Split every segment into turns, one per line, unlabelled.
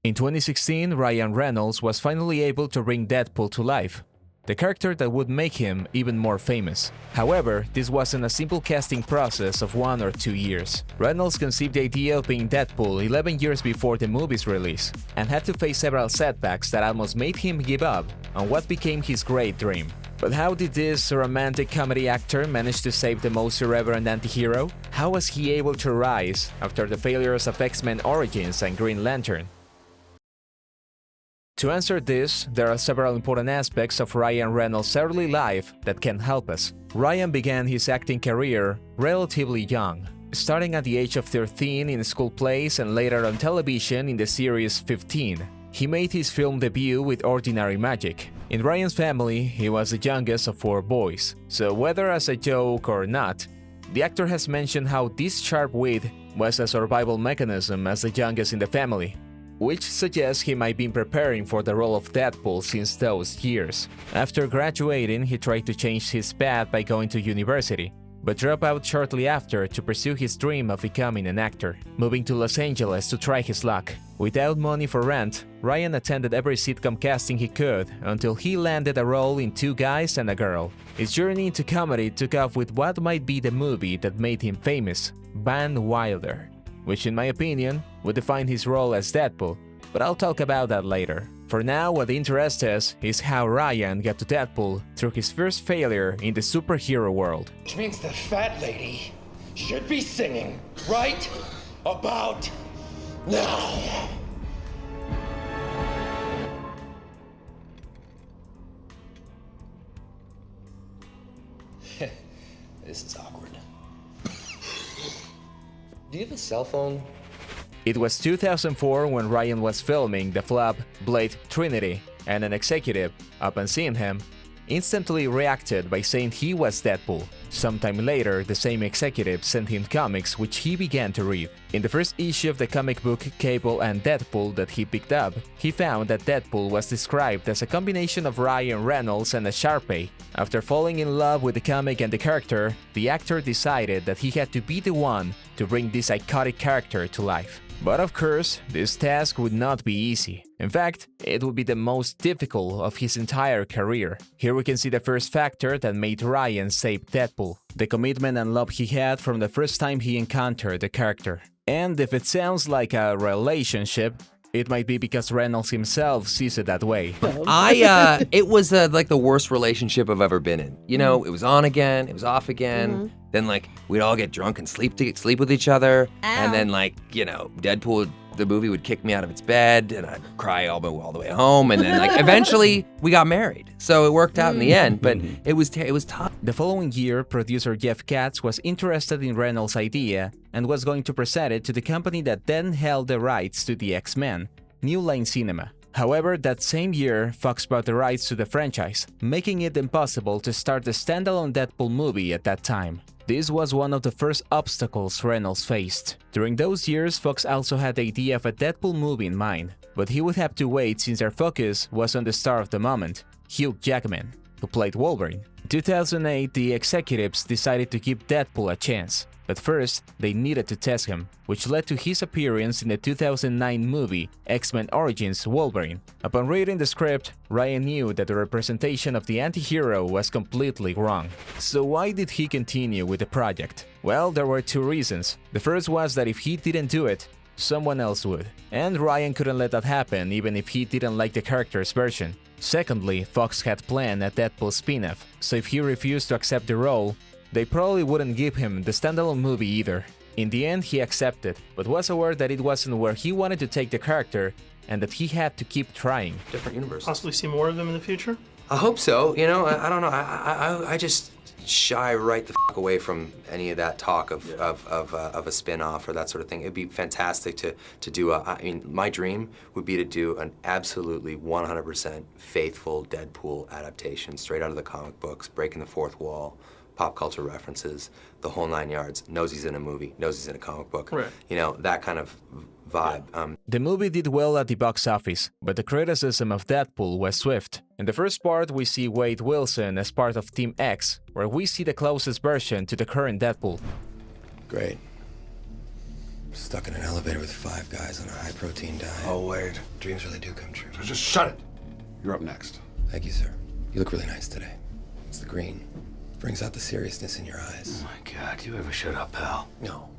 In 2016, Ryan Reynolds was finally able to bring Deadpool to life, the character that would make him even more famous. However, this wasn't a simple casting process of 1 or 2 years. Reynolds conceived the idea of being Deadpool 11 years before the movie's release, and had to face several setbacks that almost made him give up on what became his great dream. But how did this romantic comedy actor manage to save the most irreverent anti-hero? How was he able to rise after the failures of X-Men Origins and Green Lantern? To answer this, there are several important aspects of Ryan Reynolds' early life that can help us. Ryan began his acting career relatively young, starting at the age of 13 in school plays and later on television in the series 15. He made his film debut with Ordinary Magic. In Ryan's family, he was the youngest of 4 boys, so whether as a joke or not, the actor has mentioned how this sharp wit was a survival mechanism as the youngest in the family, which suggests he might be preparing for the role of Deadpool since those years. After graduating, he tried to change his path by going to university, but dropped out shortly after to pursue his dream of becoming an actor, moving to Los Angeles to try his luck. Without money for rent, Ryan attended every sitcom casting he could until he landed a role in Two Guys and a Girl. His journey into comedy took off with what might be the movie that made him famous, Van Wilder, which in my opinion would define his role as Deadpool, but I'll talk about that later. For now, what interests us is how Ryan got to Deadpool through his first failure in the superhero world.
Which means the fat lady should be singing right about now. This is awkward. Do you have a cell phone?
It was 2004 when Ryan was filming the flop Blade Trinity, and an executive, upon seeing him, instantly reacted by saying he was Deadpool. Sometime later, the same executive sent him comics which he began to read. In the first issue of the comic book Cable and Deadpool that he picked up, he found that Deadpool was described as a combination of Ryan Reynolds and a Sharpay. After falling in love with the comic and the character, the actor decided that he had to be the one to bring this iconic character to life. But of course, this task would not be easy. In fact, it would be the most difficult of his entire career. Here we can see the first factor that made Ryan save Deadpool: the commitment and love he had from the first time he encountered the character. And if it sounds like a relationship, it might be because Reynolds himself sees it that way.
It was like the worst relationship I've ever been in. You know, it was on again, it was off again. Then like we'd all get drunk and sleep with each other. And then like, you know, Deadpool, the movie would kick me out of its bed and I'd cry all the way home. And then like eventually we got married. So it worked out in the end, but it was tough.
The following year, producer Jeff Katz was interested in Reynolds' idea and was going to present it to the company that then held the rights to the X-Men, New Line Cinema. However, that same year, Fox bought the rights to the franchise, making it impossible to start the standalone Deadpool movie at that time. This was one of the first obstacles Reynolds faced. During those years, Fox also had the idea of a Deadpool movie in mind, but he would have to wait since their focus was on the star of the moment, Hugh Jackman, who played Wolverine. In 2008, the executives decided to give Deadpool a chance, but first, they needed to test him, which led to his appearance in the 2009 movie X-Men Origins Wolverine. Upon reading the script, Ryan knew that the representation of the anti-hero was completely wrong. So why did he continue with the project? Well, there were 2 reasons. The first was that if he didn't do it, someone else would. And Ryan couldn't let that happen even if he didn't like the character's version. Secondly, Fox had planned a Deadpool spin-off, so if he refused to accept the role, they probably wouldn't give him the standalone movie either. In the end, he accepted, but was aware that it wasn't where he wanted to take the character and that he had to keep trying.
Different universe.
Possibly see more of them in the future?
I hope so. You know, I don't know. I just shy right the f away any of that talk of a spin-off or that sort of thing. It'd be fantastic to do I mean, my dream would be to do an absolutely 100% faithful Deadpool adaptation, straight out of the comic books, breaking the fourth wall, pop culture references, the whole 9 yards, knows he's in a movie, knows he's in a comic book.
Right.
You know, that kind of vibe.
The movie did well at the box office, but the criticism of Deadpool was swift. In the first part, we see Wade Wilson as part of Team X, where we see the closest version to the current Deadpool.
Great.
Stuck in an elevator with 5 guys on a high-protein diet.
Oh, wait.
Dreams really do come true.
So just shut it. You're up next.
Thank you, sir. You look really nice today. It's the green. Brings out the seriousness in your eyes.
Oh, my God. You ever shut up, pal?
No,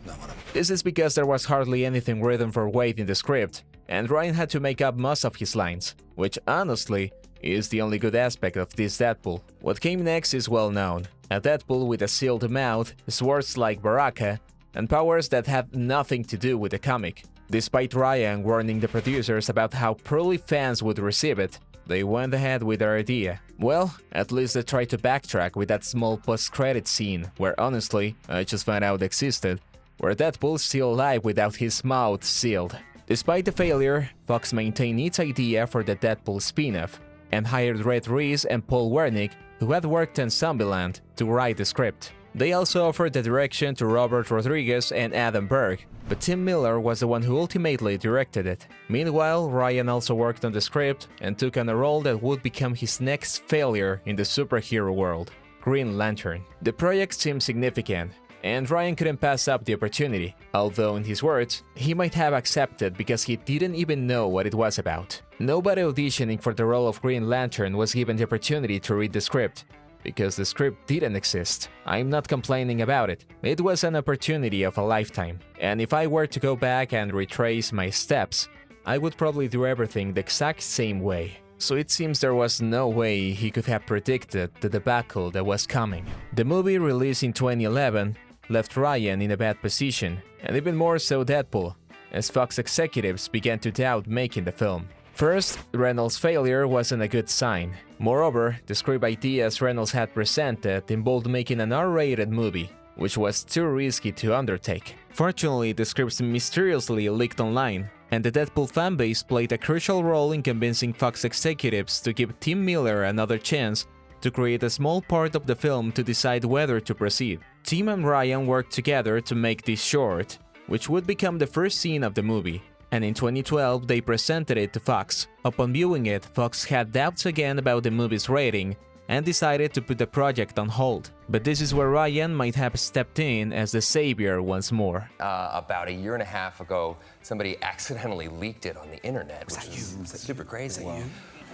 not one of them.
This is because there was hardly anything written for Wade in the script, and Ryan had to make up most of his lines, which honestly is the only good aspect of this Deadpool. What came next is well known. A Deadpool with a sealed mouth, swords like Baraka, and powers that have nothing to do with the comic. Despite Ryan warning the producers about how poorly fans would receive it, they went ahead with their idea. Well, at least they tried to backtrack with that small post-credit scene, where honestly, I just found out existed, where Deadpool's still alive without his mouth sealed. Despite the failure, Fox maintained its idea for the Deadpool spin-off, and hired Red Reese and Paul Wernick, who had worked on Zombieland, to write the script. They also offered the direction to Robert Rodriguez and Adam Berg, but Tim Miller was the one who ultimately directed it. Meanwhile, Ryan also worked on the script and took on a role that would become his next failure in the superhero world, Green Lantern. The project seemed significant, and Ryan couldn't pass up the opportunity, although in his words, he might have accepted because he didn't even know what it was about. Nobody auditioning for the role of Green Lantern was given the opportunity to read the script, because the script didn't exist. I'm not complaining about it. It was an opportunity of a lifetime, and if I were to go back and retrace my steps, I would probably do everything the exact same way. So it seems there was no way he could have predicted the debacle that was coming. The movie, released in 2011, left Ryan in a bad position, and even more so Deadpool, as Fox executives began to doubt making the film. First, Reynolds' failure wasn't a good sign. Moreover, the script ideas Reynolds had presented involved making an R-rated movie, which was too risky to undertake. Fortunately, the scripts mysteriously leaked online, and the Deadpool fanbase played a crucial role in convincing Fox executives to give Tim Miller another chance to create a small part of the film to decide whether to proceed. Tim and Ryan worked together to make this short, which would become the first scene of the movie, and in 2012 they presented it to Fox. Upon viewing it, Fox had doubts again about the movie's rating and decided to put the project on hold. But this is where Ryan might have stepped in as the savior once more.
About a year and a half ago, somebody accidentally leaked it on the internet, which is super crazy.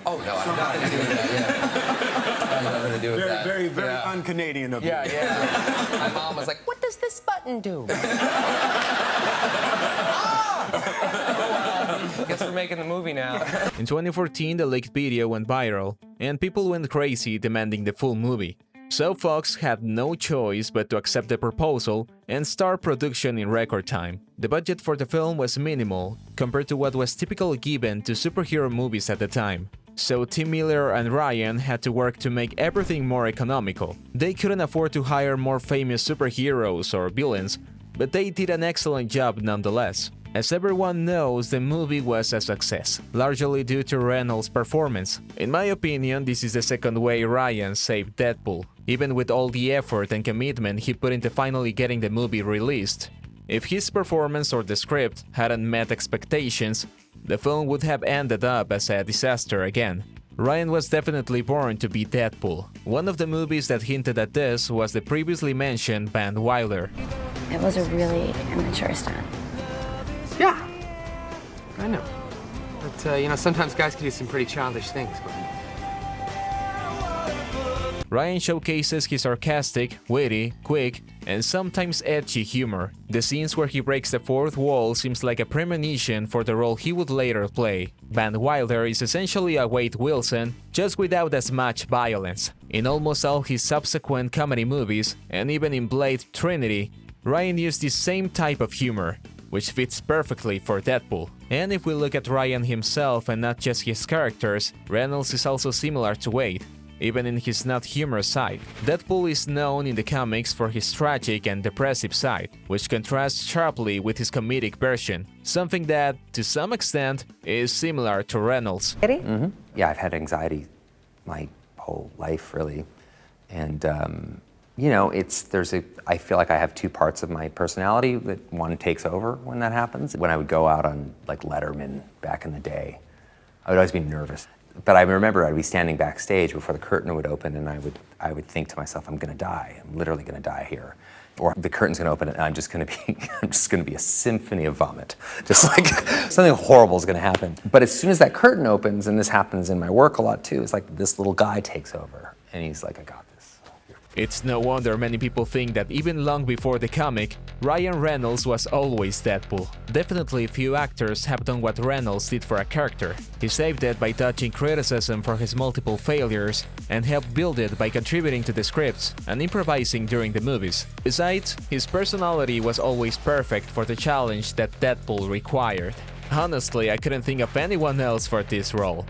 Oh, no, I'm not going to do that, yeah. I'm not going to do with that.
Very un-Canadian of you.
Yeah. My mom was like, what does this button do? Guess we're making the movie now.
In 2014, the leaked video went viral, and people went crazy demanding the full movie. So Fox had no choice but to accept the proposal and start production in record time. The budget for the film was minimal compared to what was typically given to superhero movies at the time. So Tim Miller and Ryan had to work to make everything more economical. They couldn't afford to hire more famous superheroes or villains, but they did an excellent job nonetheless. As everyone knows, the movie was a success, largely due to Reynolds' performance. In my opinion, this is the second way Ryan saved Deadpool, even with all the effort and commitment he put into finally getting the movie released. If his performance or the script hadn't met expectations, the film would have ended up as a disaster again. Ryan was definitely born to be Deadpool. One of the movies that hinted at this was the previously mentioned Van Wilder.
It was a really immature stunt.
Yeah, I know. But, sometimes guys can do some pretty childish things.
Ryan showcases his sarcastic, witty, quick, and sometimes edgy humor. The scenes where he breaks the fourth wall seems like a premonition for the role he would later play. Van Wilder is essentially a Wade Wilson, just without as much violence. In almost all his subsequent comedy movies, and even in Blade Trinity, Ryan used the same type of humor, which fits perfectly for Deadpool. And if we look at Ryan himself and not just his characters, Reynolds is also similar to Wade, even in his not humorous side. Deadpool is known in the comics for his tragic and depressive side, which contrasts sharply with his comedic version, something that, to some extent, is similar to Reynolds.
Mm-hmm. Yeah, I've had anxiety my whole life, really. And, I feel like I have two parts of my personality that one takes over when that happens. When I would go out on, like, Letterman back in the day, I would always be nervous. But I remember I'd be standing backstage before the curtain would open, and I would think to myself, I'm gonna die. I'm literally gonna die here. Or the curtain's gonna open and I'm just gonna be a symphony of vomit. Just like something horrible is gonna happen. But as soon as that curtain opens, and this happens in my work a lot too, it's like this little guy takes over and he's like, I got this.
It's no wonder many people think that even long before the comic, Ryan Reynolds was always Deadpool. Definitely few actors have done what Reynolds did for a character. He saved it by dodging criticism for his multiple failures, and helped build it by contributing to the scripts and improvising during the movies. Besides, his personality was always perfect for the challenge that Deadpool required. Honestly, I couldn't think of anyone else for this role.